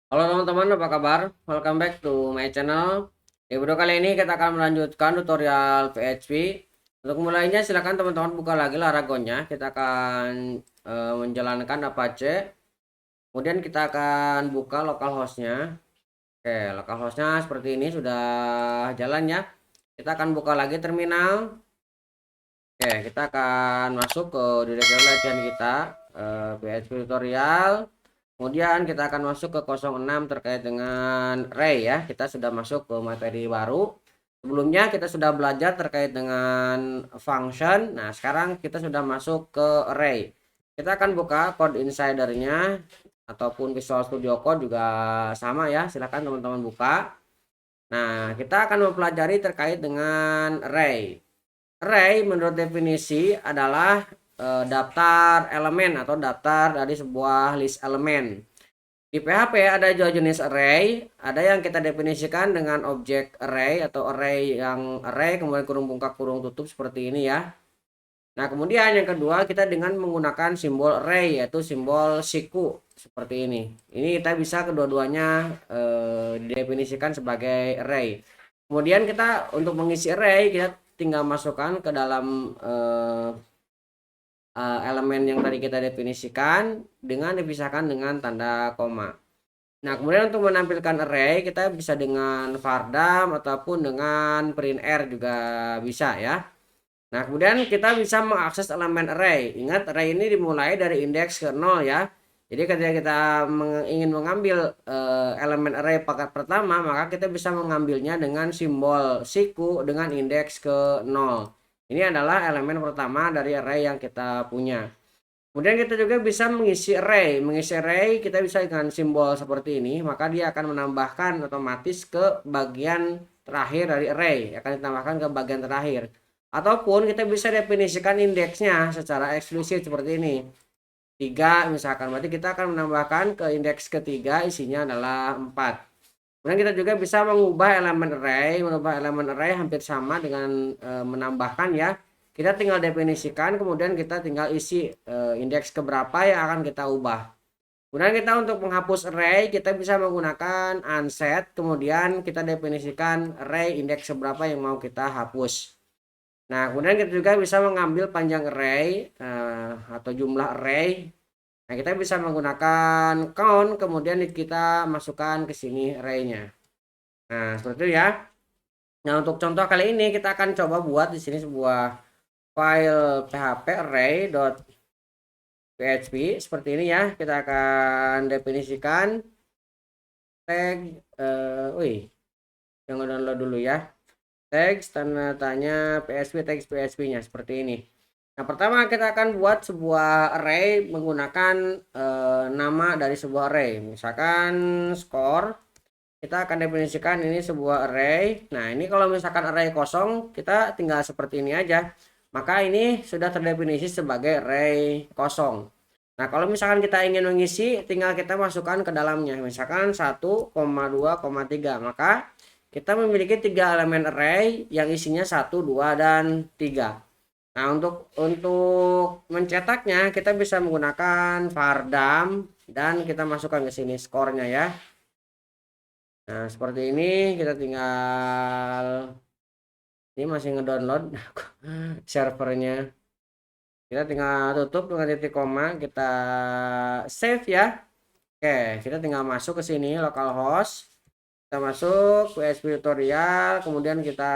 Halo teman-teman, apa kabar? Welcome back to my channel. Di video kali ini kita akan melanjutkan tutorial PHP. Untuk mulainya silakan teman-teman buka lagi Laragonnya. Kita akan menjalankan Apache. Kemudian kita akan buka localhostnya. Oke, localhostnya seperti ini sudah jalan ya. Kita akan buka lagi terminal. Oke, kita akan masuk ke directory latihan kita, PHP tutorial. Kemudian kita akan masuk ke 06 terkait dengan array ya. Kita sudah masuk ke materi baru. Sebelumnya kita sudah belajar terkait dengan function. Nah, sekarang kita sudah masuk ke array. Kita akan buka code insidernya ataupun Visual Studio Code juga sama ya. Silakan teman-teman buka. Nah, kita akan mempelajari terkait dengan array. Array menurut definisi adalah daftar elemen atau daftar dari sebuah list elemen. Di PHP ada dua jenis array, ada yang kita definisikan dengan objek array atau array yang array kemudian kurung bungkak kurung tutup seperti ini ya. Nah, kemudian yang kedua kita dengan menggunakan simbol array yaitu simbol siku seperti ini. Ini kita bisa kedua-duanya didefinisikan sebagai array. Kemudian kita untuk mengisi array kita tinggal masukkan ke dalam elemen yang tadi kita definisikan dengan dipisahkan dengan tanda koma. Nah, kemudian untuk menampilkan array kita bisa dengan vardam ataupun dengan printr juga bisa ya. Nah, kemudian kita bisa mengakses elemen array. Ingat, array ini dimulai dari indeks ke 0 ya. Jadi ketika kita ingin mengambil elemen array paket pertama, maka kita bisa mengambilnya dengan simbol siku dengan indeks ke 0. Ini adalah elemen pertama dari array yang kita punya. Kemudian kita juga bisa mengisi array. Mengisi array kita bisa dengan simbol seperti ini, maka dia akan menambahkan otomatis ke bagian terakhir dari array, akan ditambahkan ke bagian terakhir. Ataupun kita bisa definisikan indeksnya secara eksplisit seperti ini. 3 misalkan, berarti kita akan menambahkan ke indeks ketiga isinya adalah 4. Kemudian kita juga bisa mengubah elemen array hampir sama dengan menambahkan ya. Kita tinggal definisikan, kemudian kita tinggal isi indeks keberapa yang akan kita ubah. Kemudian kita untuk menghapus array, kita bisa menggunakan unset, kemudian kita definisikan array indeks seberapa yang mau kita hapus. Nah, kemudian kita juga bisa mengambil panjang array atau jumlah array. Nah, kita bisa menggunakan count, kemudian kita masukkan ke sini array-nya. Nah, seperti itu ya. Nah, untuk contoh kali ini kita akan coba buat di sini sebuah file php array.php seperti ini ya. Kita akan definisikan tag yang download dulu ya. Tag tanda tanya PHP tag PHP-nya seperti ini. Nah, pertama kita akan buat sebuah array menggunakan nama dari sebuah array. Misalkan score. Kita akan definisikan ini sebuah array. Nah, ini kalau misalkan array kosong, kita tinggal seperti ini aja. Maka ini sudah terdefinisi sebagai array kosong. Nah, kalau misalkan kita ingin mengisi, tinggal kita masukkan ke dalamnya. Misalkan 1,2,3. Maka kita memiliki 3 elemen array yang isinya 1, 2, dan 3. Nah, untuk mencetaknya kita bisa menggunakan vardam dan kita masukkan ke sini skornya ya. Nah, seperti ini kita tinggal, ini masih ngedownload servernya. Kita tinggal tutup dengan titik koma, kita save ya. Oke, kita tinggal masuk ke sini localhost. Kita masuk PHP tutorial, kemudian kita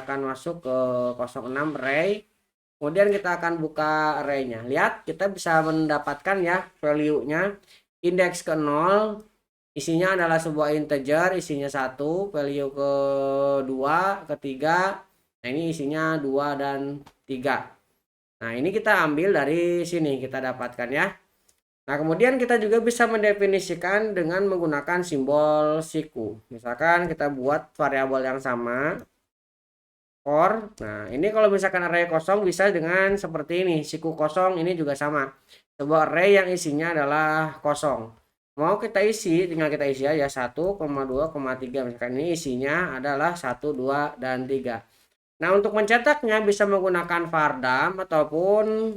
akan masuk ke 06 array. Kemudian kita akan buka array-nya. Lihat, kita bisa mendapatkan ya value-nya indeks ke 0. Isinya adalah sebuah integer, isinya 1, value kedua, ketiga. Nah, ini isinya 2 dan 3. Nah, ini kita ambil dari sini, kita dapatkan ya. Nah, kemudian kita juga bisa mendefinisikan dengan menggunakan simbol siku. Misalkan kita buat variabel yang sama, for. Nah, ini kalau misalkan array kosong bisa dengan seperti ini, siku kosong ini juga sama. Sebuah array yang isinya adalah kosong. Mau kita isi, tinggal kita isi aja 1,2,3. Misalkan ini isinya adalah 1, 2, dan 3. Nah, untuk mencetaknya bisa menggunakan vardam ataupun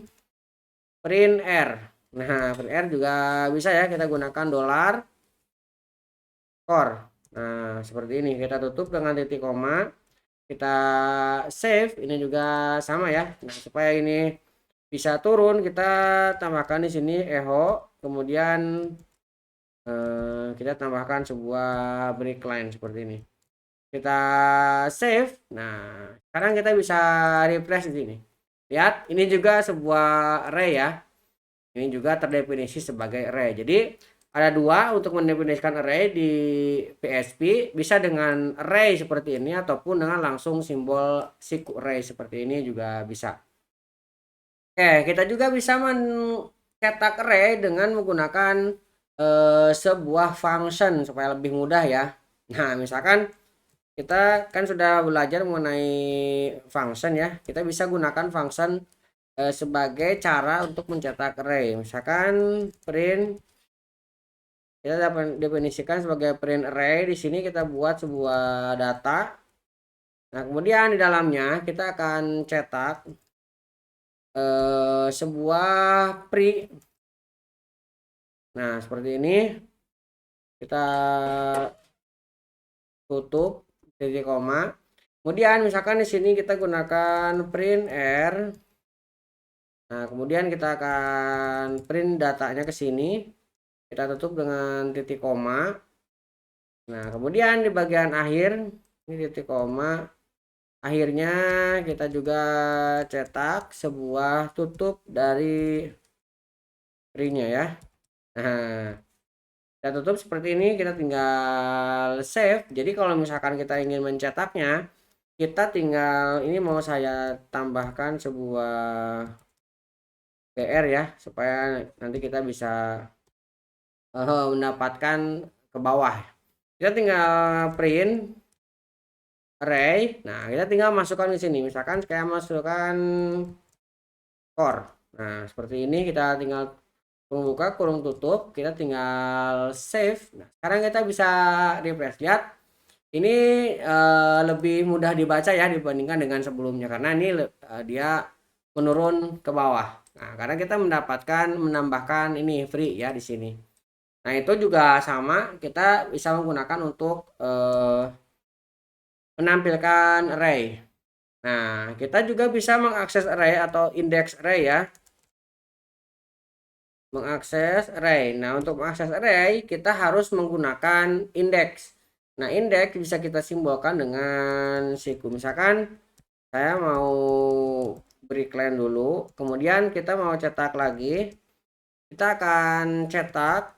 printr. Nah, printr juga bisa ya, kita gunakan dolar. skor. Nah, seperti ini. Kita tutup dengan titik koma. Kita save. Ini juga sama ya. Nah, supaya ini bisa turun, kita tambahkan di sini echo. Kemudian kita tambahkan sebuah break line seperti ini. Kita save. Nah, sekarang kita bisa refresh di sini. Lihat, ini juga sebuah array ya. Ini juga terdefinisi sebagai array. Jadi ada dua untuk mendefinisikan array di PHP, bisa dengan array seperti ini ataupun dengan langsung simbol siku array seperti ini juga bisa. Oke, kita juga bisa mencetak array dengan menggunakan sebuah function supaya lebih mudah ya. Nah, misalkan kita kan sudah belajar mengenai function ya. Kita bisa gunakan function sebagai cara untuk mencetak array. Misalkan print, kita dapat definisikan sebagai print array. Di sini kita buat sebuah data. Nah, kemudian di dalamnya kita akan cetak sebuah print. Nah, seperti ini. Kita tutup titik koma. Kemudian misalkan di sini kita gunakan print r. Nah, kemudian kita akan print datanya ke sini. Kita tutup dengan titik koma. Nah, kemudian di bagian akhir ini titik koma. Akhirnya kita juga cetak sebuah tutup dari printnya ya. Nah, kita tutup seperti ini. Kita tinggal save. Jadi kalau misalkan kita ingin mencetaknya, kita tinggal, ini mau saya tambahkan sebuah PR ya, supaya nanti kita bisa mendapatkan ke bawah. Kita tinggal print array. Nah, kita tinggal masukkan di sini. Misalkan kayak masukkan core. Nah, seperti ini kita tinggal membuka kurung tutup, kita tinggal save. Nah, sekarang kita bisa refresh. Lihat, ini lebih mudah dibaca ya dibandingkan dengan sebelumnya karena ini dia menurun ke bawah. Nah, karena kita menambahkan ini free ya di sini. Nah, itu juga sama, kita bisa menggunakan untuk menampilkan array. Nah, kita juga bisa mengakses array atau index array ya. Mengakses array. Nah, untuk mengakses array kita harus menggunakan index. Nah, index bisa kita simbolkan dengan siku. Misalkan saya mau break line dulu, kemudian kita mau cetak lagi. Kita akan cetak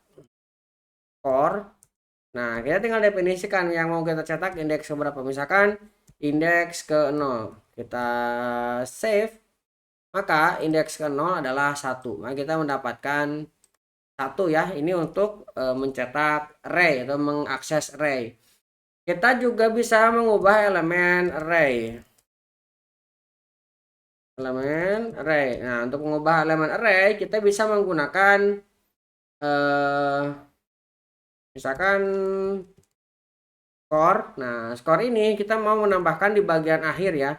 core. Nah, kita tinggal definisikan yang mau kita cetak indeks ke berapa. Misalkan indeks ke 0. Kita save. Maka indeks ke 0 adalah 1. Maka kita mendapatkan 1 ya. Ini untuk mencetak array atau mengakses array. Kita juga bisa mengubah elemen array. Elemen array. Nah, untuk mengubah elemen array kita bisa menggunakan misalkan skor. Nah, skor ini kita mau menambahkan di bagian akhir ya.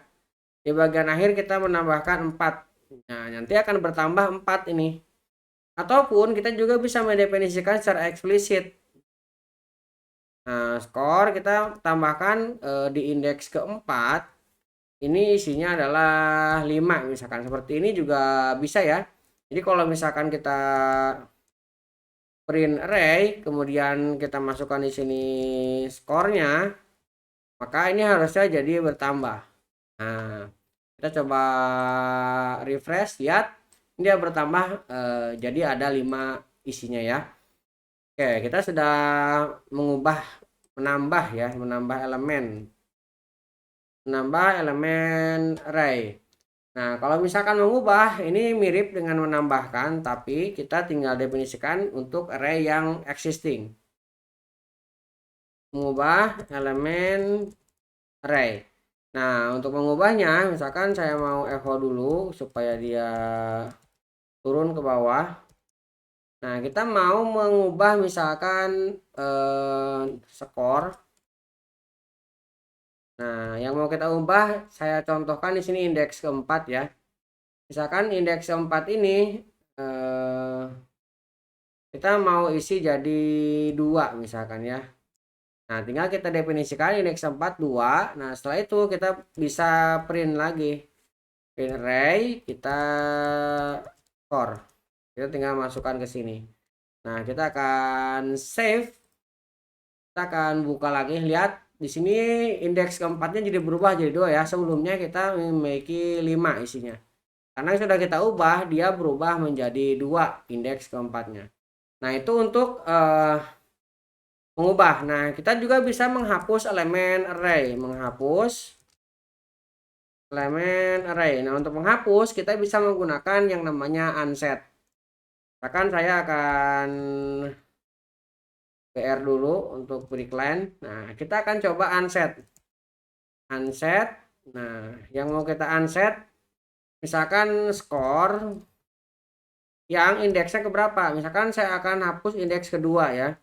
Di bagian akhir kita menambahkan 4. Nah, nanti akan bertambah 4 ini. Ataupun kita juga bisa mendefinisikan secara eksplisit. Nah, skor kita tambahkan di indeks keempat. Ini isinya adalah 5 misalkan. Seperti ini juga bisa ya. Jadi kalau misalkan kita print array, kemudian kita masukkan di sini skornya, maka ini harusnya jadi bertambah. Nah, kita coba refresh, lihat dia bertambah, jadi ada 5 isinya ya. Oke, kita sudah menambah elemen array. Nah, kalau misalkan mengubah, ini mirip dengan menambahkan, tapi kita tinggal definisikan untuk array yang existing. Mengubah elemen array. Nah, untuk mengubahnya, misalkan saya mau echo dulu supaya dia turun ke bawah. Nah, kita mau mengubah misalkan skor. Nah, yang mau kita ubah, saya contohkan di sini indeks keempat ya. Misalkan indeks keempat ini kita mau isi jadi 2 misalkan ya. Nah, tinggal kita definisikan indeks 4 2. Nah, setelah itu kita bisa print lagi. Print array, kita store. Kita tinggal masukkan ke sini. Nah, kita akan save. Kita akan buka lagi. Lihat di sini indeks keempatnya jadi berubah jadi 2 ya. Sebelumnya kita memiliki 5 isinya. Karena sudah kita ubah, dia berubah menjadi 2 indeks keempatnya. Nah, itu untuk mengubah. Nah, kita juga bisa menghapus elemen array, menghapus elemen array. Nah, untuk menghapus kita bisa menggunakan yang namanya unset. Misalkan saya akan PR dulu untuk break line. Nah, kita akan coba unset. Unset. Nah, yang mau kita unset misalkan skor yang indeksnya ke berapa? Misalkan saya akan hapus indeks kedua ya.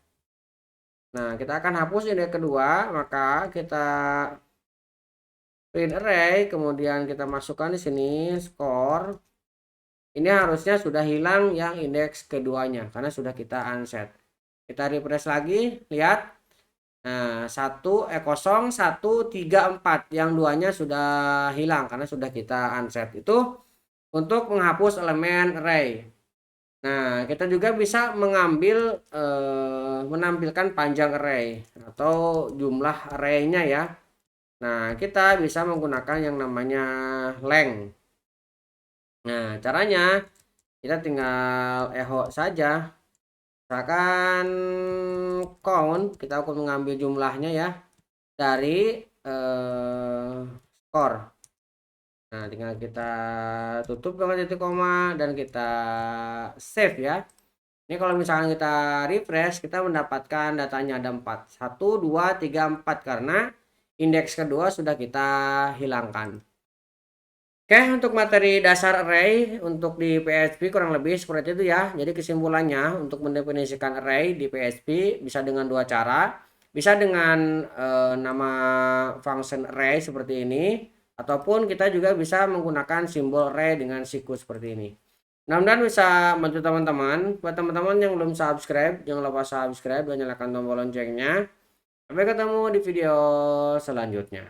Nah, kita akan hapus indeks kedua, maka kita print array, kemudian kita masukkan di sini skor. Ini harusnya sudah hilang yang indeks keduanya karena sudah kita unset. Kita refresh lagi, lihat. Nah, 0 1 3 4 yang duanya sudah hilang karena sudah kita unset. Itu untuk menghapus elemen array. Nah, kita juga bisa mengambil menampilkan panjang array atau jumlah array-nya ya. Nah, kita bisa menggunakan yang namanya length. Nah, caranya kita tinggal echo saja. Misalkan count, kita akan mengambil jumlahnya ya dari skor. Nah, tinggal kita tutup dengan titik koma dan kita save ya. Ini kalau misalkan kita refresh, kita mendapatkan datanya ada 4. 1, 2, 3, 4 karena indeks kedua sudah kita hilangkan. Oke, untuk materi dasar array untuk di PHP kurang lebih seperti itu ya. Jadi kesimpulannya untuk mendefinisikan array di PHP bisa dengan 2 cara. Bisa dengan nama function array seperti ini, ataupun kita juga bisa menggunakan simbol array dengan siklus seperti ini. Mudah-mudahan bisa membantu teman-teman. Buat teman-teman yang belum subscribe, jangan lupa subscribe dan nyalakan tombol loncengnya. Sampai ketemu di video selanjutnya.